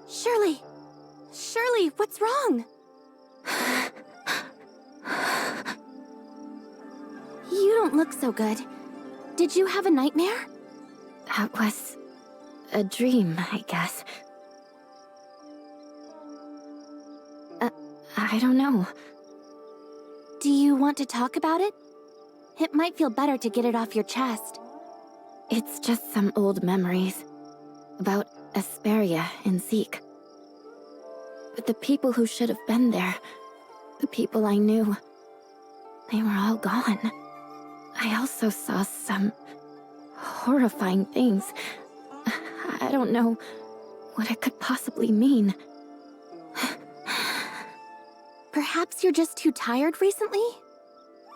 Shirley! Shirley, what's wrong? You don't look so good. Did you have a nightmare? That was a dream, I guess. I don't know. Do you want to talk about it? It might feel better to get it off your chest. It's just some old memories. About Asperia and Zeke. But the people who should have been there, the people I knew, they were all gone. I also saw some horrifying things. I don't know what it could possibly mean. Perhaps you're just too tired recently?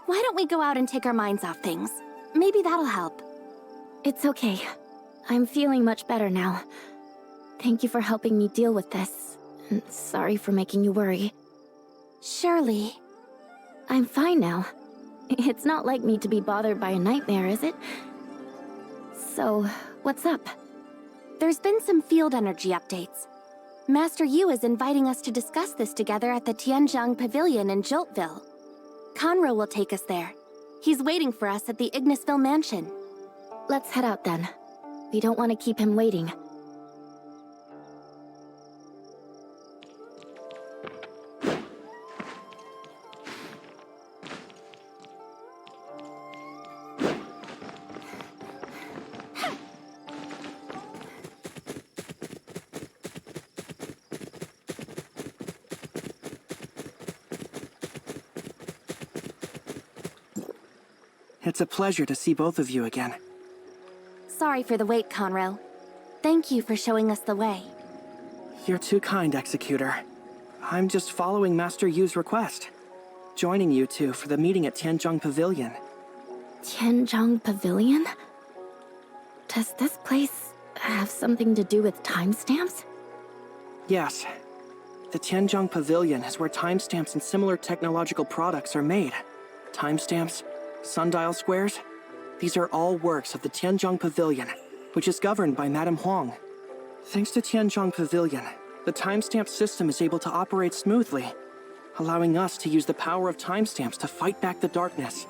Why don't we go out and take our minds off things? Maybe that'll help. It's okay. I'm feeling much better now. Thank you for helping me deal with this. And sorry for making you worry. Shirley. I'm fine now. It's not like me to be bothered by a nightmare, is it? So, what's up? There's been some field energy updates. Master Yu is inviting us to discuss this together at the Tianzhong Pavilion in Joltville. Conroe will take us there. He's waiting for us at the Ignisville mansion. Let's head out then. We don't want to keep him waiting. It's a pleasure to see both of you again. Sorry for the wait, Conroe. Thank you for showing us the way. You're too kind, Executor. I'm just following Master Yu's request. Joining you two for the meeting at Tianzhong Pavilion. Tianzhong Pavilion? Does this place have something to do with timestamps? Yes. The Tianzhong Pavilion is where timestamps and similar technological products are made. Timestamps, sundial squares, these are all works of the Tianzhong Pavilion, which is governed by Madame Huang. Thanks to Tianzhong Pavilion, the timestamp system is able to operate smoothly, allowing us to use the power of timestamps to fight back the darkness.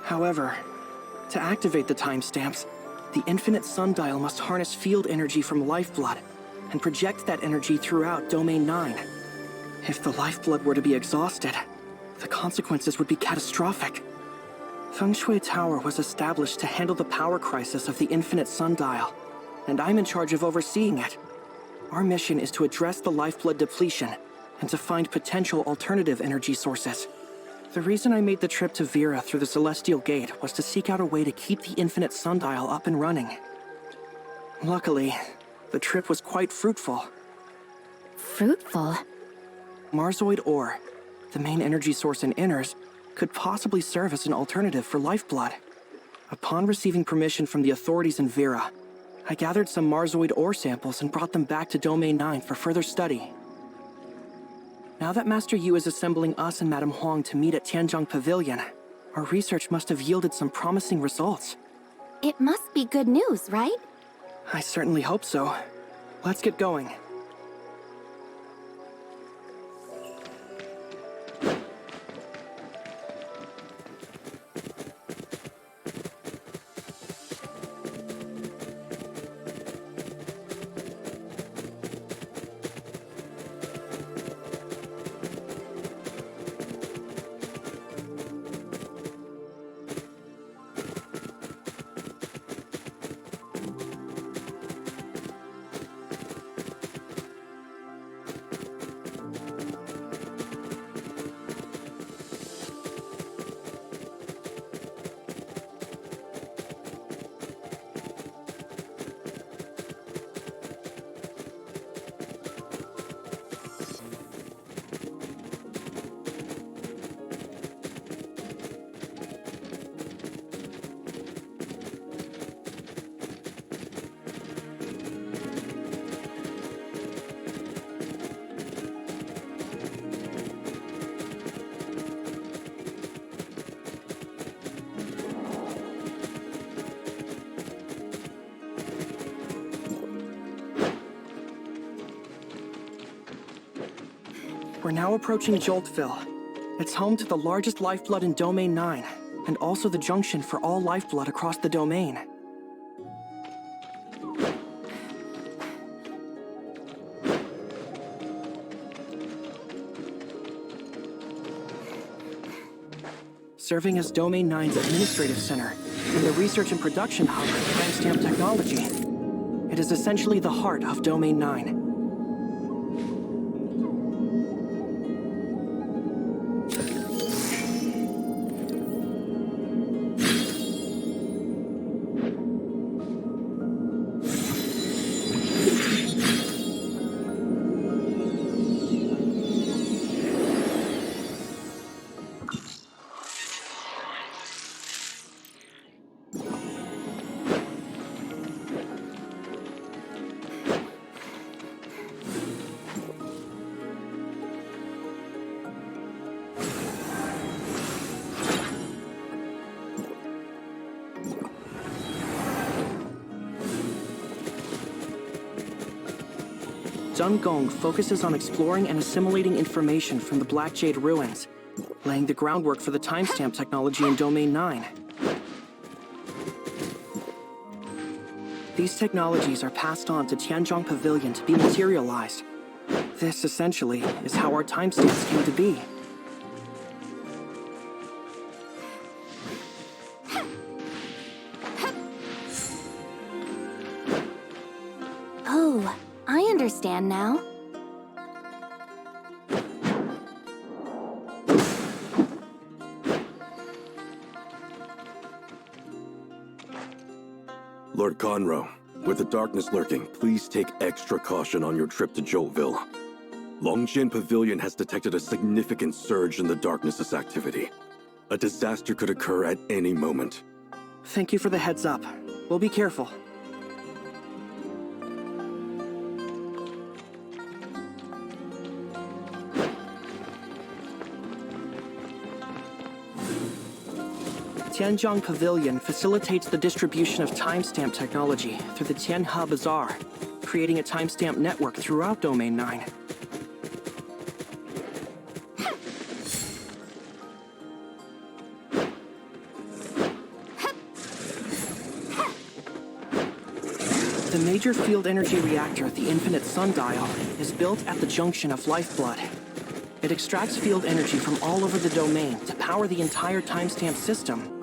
However, to activate the timestamps, the infinite sundial must harness field energy from lifeblood and project that energy throughout Domain 9. If the lifeblood were to be exhausted, the consequences would be catastrophic. Feng Shui Tower was established to handle the power crisis of the infinite sundial, and I'm in charge of overseeing it. Our mission is to address the lifeblood depletion and to find potential alternative energy sources. The reason I made the trip to Vera through the Celestial Gate was to seek out a way to keep the infinite sundial up and running. Luckily, the trip was quite fruitful. Fruitful? Marzoid ore, the main energy source in Inners, could possibly serve as an alternative for lifeblood. Upon receiving permission from the authorities in Vera, I gathered some Marzoid ore samples and brought them back to Domain 9 for further study. Now that Master Yu is assembling us and Madame Huang to meet at Tianzhong Pavilion, our research must have yielded some promising results. It must be good news, right? I certainly hope so. Let's get going. We're now approaching Joltville. It's home to the largest lifeblood in Domain 9, and also the junction for all lifeblood across the domain. Serving as Domain 9's administrative center and the research and production hub for timestamp technology. It is essentially the heart of Domain 9. Gong focuses on exploring and assimilating information from the Black Jade ruins, laying the groundwork for the timestamp technology in Domain 9. These technologies are passed on to Tianzhong Pavilion to be materialized. This, essentially, is how our timestamps came to be. Oh, I understand now. Lord Conroe, with the darkness lurking, please take extra caution on your trip to Joltville. Longjian Pavilion has detected a significant surge in the darkness's activity. A disaster could occur at any moment. Thank you for the heads up. We'll be careful. Tianzhong Pavilion facilitates the distribution of timestamp technology through the Tianhe Bazaar, creating a timestamp network throughout Domain 9. The major field energy reactor, the Infinite Sundial, is built at the junction of Lifeblood. It extracts field energy from all over the domain to power the entire timestamp system.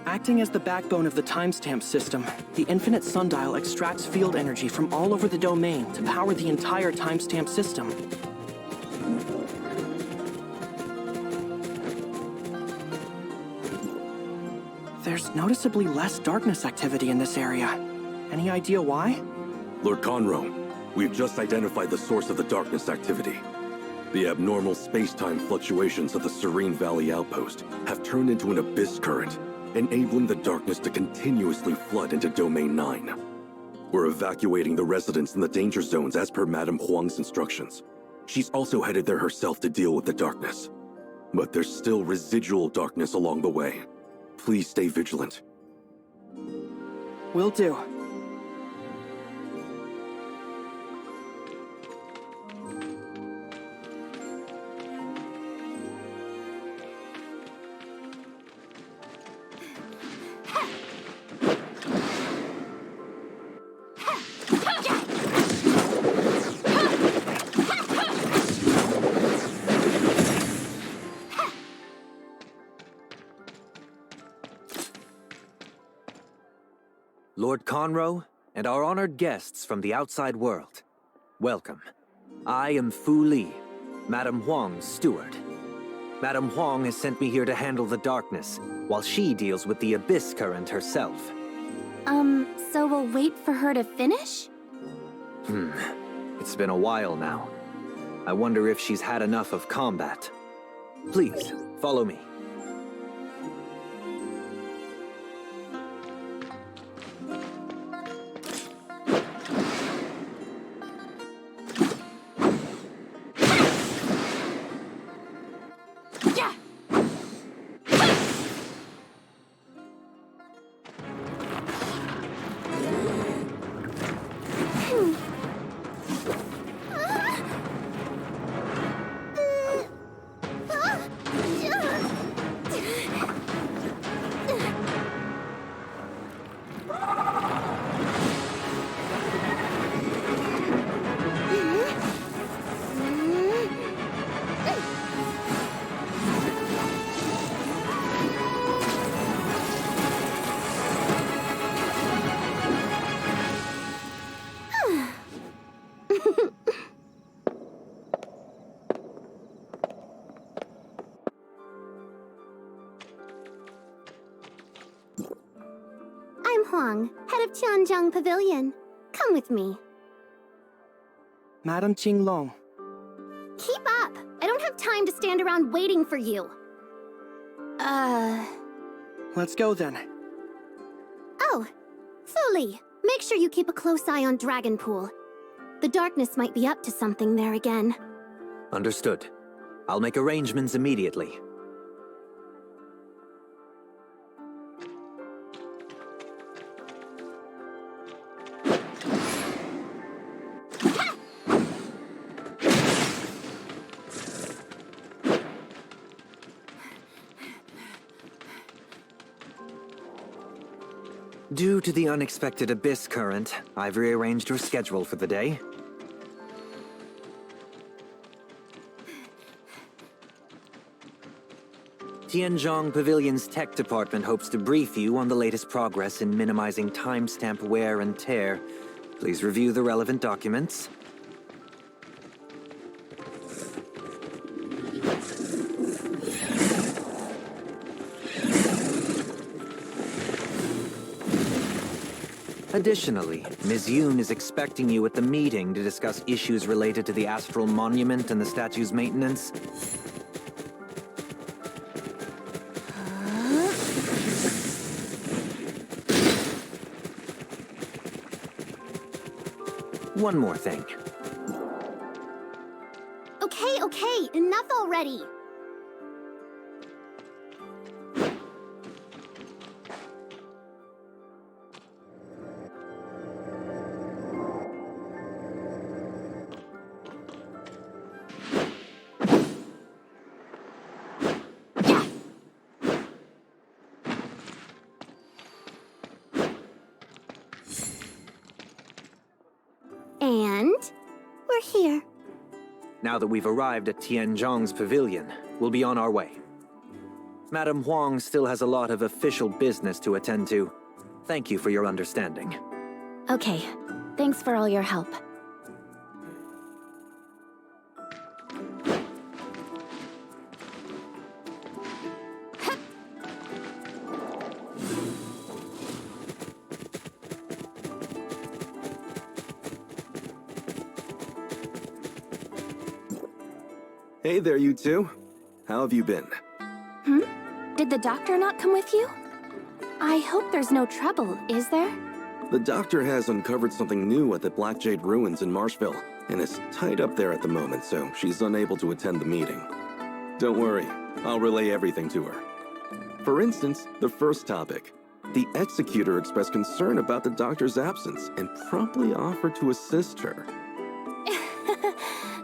Acting as the backbone of the timestamp system, the Infinite Sundial extracts field energy from all over the domain to power the entire timestamp system. There's noticeably less darkness activity in this area. Any idea why? Lord Conroe, we've just identified the source of the darkness activity. The abnormal space-time fluctuations of the Serene Valley outpost have turned into an abyss current, enabling the darkness to continuously flood into Domain 9. We're evacuating the residents in the danger zones as per Madame Huang's instructions. She's also headed there herself to deal with the darkness. But there's still residual darkness along the way. Please stay vigilant. Will do. Lord Conroe, and our honored guests from the outside world, welcome. I am Fu Li, Madame Huang's steward. Madame Huang has sent me here to handle the darkness, while she deals with the abyss current herself. So we'll wait for her to finish? It's been a while now. I wonder if she's had enough of combat. Please, follow me. Huang, head of Tianjiang Pavilion. Come with me. Madam Qinglong. Keep up! I don't have time to stand around waiting for you. Let's go then. Oh, Fuli, make sure you keep a close eye on Dragonpool. The darkness might be up to something there again. Understood. I'll make arrangements immediately. Due to the unexpected abyss current, I've rearranged your schedule for the day. Tianjiang Pavilion's tech department hopes to brief you on the latest progress in minimizing timestamp wear and tear. Please review the relevant documents. Additionally, Ms. Yoon is expecting you at the meeting to discuss issues related to the Astral Monument and the statue's maintenance. One more thing. Okay, enough already. And we're here. Now that we've arrived at Tianjiang's pavilion, we'll be on our way. Madam Huang still has a lot of official business to attend to. Thank you for your understanding. Okay, thanks for all your help. Hey there, you two. How have you been? Did the doctor not come with you? I hope there's no trouble, is there? The doctor has uncovered something new at the Black Jade Ruins in Marshville, and is tied up there at the moment, so she's unable to attend the meeting. Don't worry, I'll relay everything to her. For instance, the first topic. The Executor expressed concern about the doctor's absence, and promptly offered to assist her.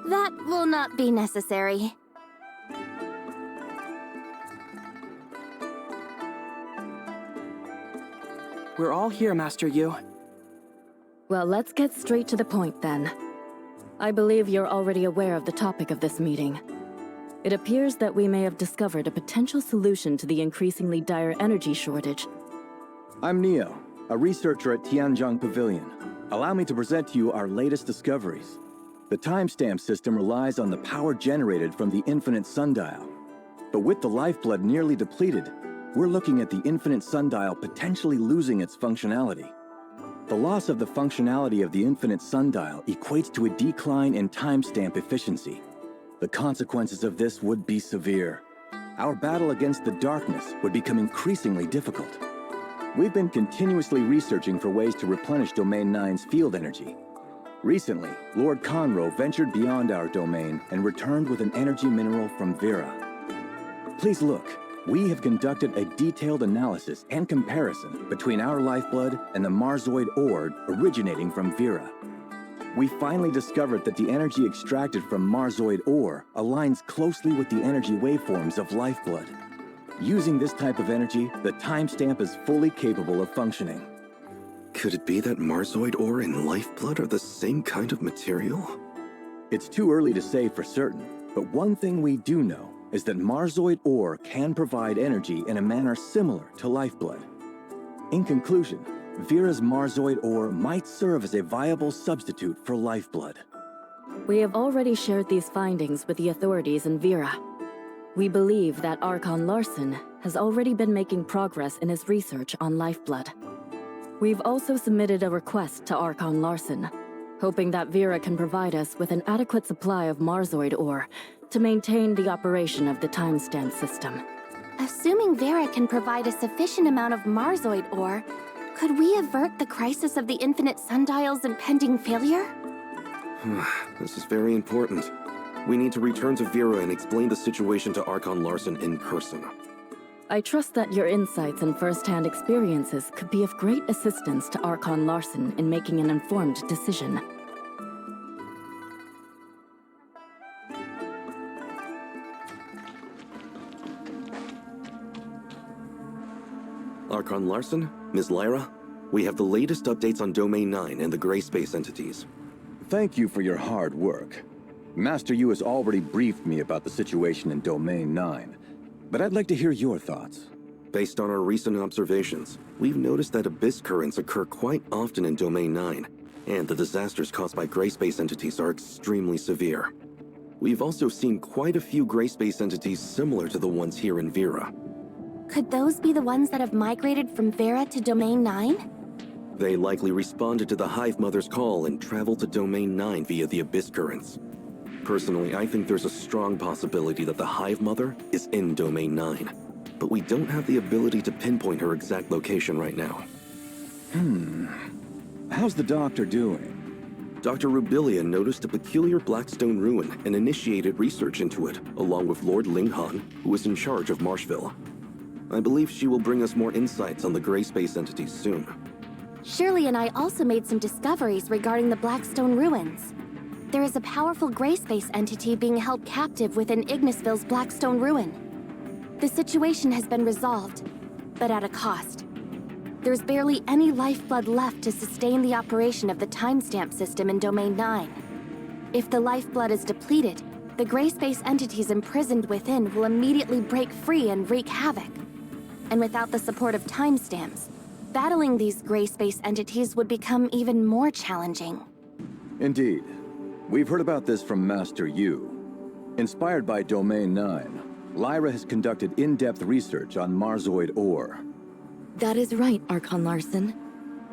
That will not be necessary. We're all here, Master Yu. Well, let's get straight to the point then. I believe you're already aware of the topic of this meeting. It appears that we may have discovered a potential solution to the increasingly dire energy shortage. I'm Neo, a researcher at Tianjiang Pavilion. Allow me to present to you our latest discoveries. The timestamp system relies on the power generated from the infinite sundial. But with the lifeblood nearly depleted, we're looking at the infinite sundial potentially losing its functionality. The loss of the functionality of the infinite sundial equates to a decline in timestamp efficiency. The consequences of this would be severe. Our battle against the darkness would become increasingly difficult. We've been continuously researching for ways to replenish Domain 9's field energy. Recently, Lord Conroe ventured beyond our domain and returned with an energy mineral from Vera. Please look. We have conducted a detailed analysis and comparison between our lifeblood and the Marzoid ore originating from Vera. We finally discovered that the energy extracted from Marzoid ore aligns closely with the energy waveforms of lifeblood. Using this type of energy, the timestamp is fully capable of functioning. Could it be that Marzoid ore and lifeblood are the same kind of material? It's too early to say for certain, but one thing we do know is that Marzoid ore can provide energy in a manner similar to lifeblood. In conclusion, Vera's Marzoid ore might serve as a viable substitute for lifeblood. We have already shared these findings with the authorities in Vera. We believe that Archon Larson has already been making progress in his research on lifeblood. We've also submitted a request to Archon Larson, hoping that Vera can provide us with an adequate supply of Marzoid ore to maintain the operation of the timestamp system. Assuming Vera can provide a sufficient amount of Marzoid ore, could we avert the crisis of the infinite sundial's impending failure? This is very important. We need to return to Vera and explain the situation to Archon Larson in person. I trust that your insights and first-hand experiences could be of great assistance to Archon Larson in making an informed decision. Archon Larson, Ms. Lyra, we have the latest updates on Domain 9 and the Gray Space entities. Thank you for your hard work. Master Yu has already briefed me about the situation in Domain 9, but I'd like to hear your thoughts. Based on our recent observations, we've noticed that abyss currents occur quite often in Domain 9, and the disasters caused by Gray Space entities are extremely severe. We've also seen quite a few Gray Space entities similar to the ones here in Vera. Could those be the ones that have migrated from Vera to Domain 9? They likely responded to the Hive Mother's call and traveled to Domain 9 via the abyss currents. Personally, I think there's a strong possibility that the Hive Mother is in Domain 9, but we don't have the ability to pinpoint her exact location right now. How's the doctor doing? Dr. Rubilia noticed a peculiar Blackstone ruin and initiated research into it, along with Lord Linghan, who is in charge of Marshville. I believe she will bring us more insights on the Gray Space entities soon. Shirley and I also made some discoveries regarding the Blackstone ruins. There is a powerful Gray Space entity being held captive within Ignisville's Blackstone ruin. The situation has been resolved, but at a cost. There's barely any lifeblood left to sustain the operation of the timestamp system in Domain 9. If the lifeblood is depleted, the Gray Space entities imprisoned within will immediately break free and wreak havoc. And without the support of timestamps, battling these Gray Space entities would become even more challenging. Indeed. We've heard about this from Master Yu. Inspired by Domain 9, Lyra has conducted in-depth research on Marzoid ore. That is right, Archon Larson.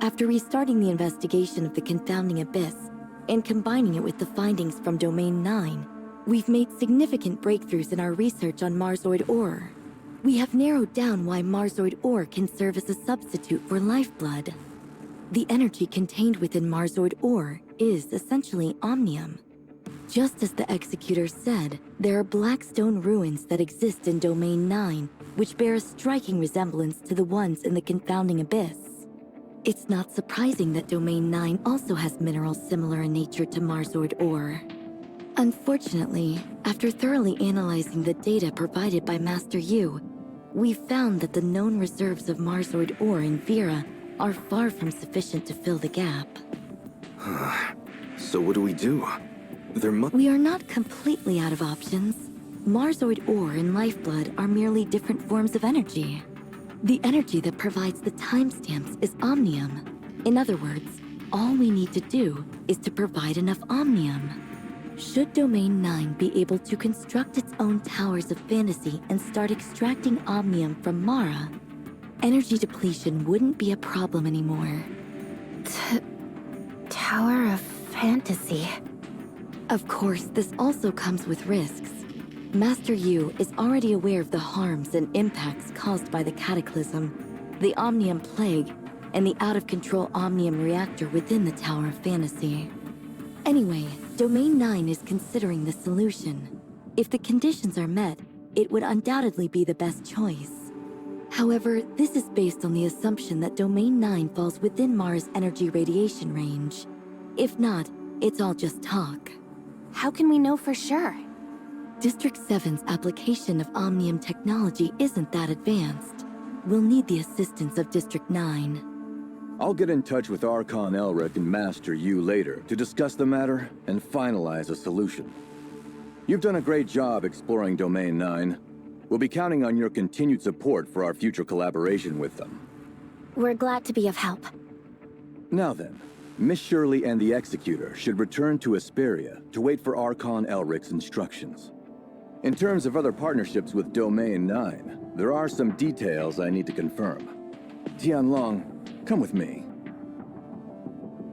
After restarting the investigation of the confounding abyss and combining it with the findings from Domain 9, we've made significant breakthroughs in our research on Marzoid ore. We have narrowed down why Marzoid ore can serve as a substitute for lifeblood. The energy contained within Marzoid ore is essentially omnium. Just as the Executor said, there are Blackstone ruins that exist in Domain 9, which bear a striking resemblance to the ones in the confounding abyss. It's not surprising that Domain 9 also has minerals similar in nature to Marzoid ore. Unfortunately, after thoroughly analyzing the data provided by Master Yu, we found that the known reserves of Marzoid ore in Vera are far from sufficient to fill the gap. So what do we do? We are not completely out of options. Marzoid ore and lifeblood are merely different forms of energy. The energy that provides the timestamps is omnium. In other words, all we need to do is to provide enough omnium. Should Domain 9 be able to construct its own towers of fantasy and start extracting omnium from Mara, energy depletion wouldn't be a problem anymore. Tower of Fantasy. Of course, this also comes with risks. Master Yu is already aware of the harms and impacts caused by the Cataclysm, the Omnium Plague, and the out-of-control Omnium Reactor within the Tower of Fantasy. Anyway, Domain 9 is considering the solution. If the conditions are met, it would undoubtedly be the best choice. However, this is based on the assumption that Domain 9 falls within Mara's energy radiation range. If not, it's all just talk. How can we know for sure? District 7's application of Omnium technology isn't that advanced. We'll need the assistance of District 9. I'll get in touch with Archon Elric and Master Yu later to discuss the matter and finalize a solution. You've done a great job exploring Domain 9. We'll be counting on your continued support for our future collaboration with them. We're glad to be of help. Now then, Miss Shirley and the Executor should return to Asperia to wait for Archon Elric's instructions. In terms of other partnerships with Domain 9, there are some details I need to confirm. Tianlong, come with me.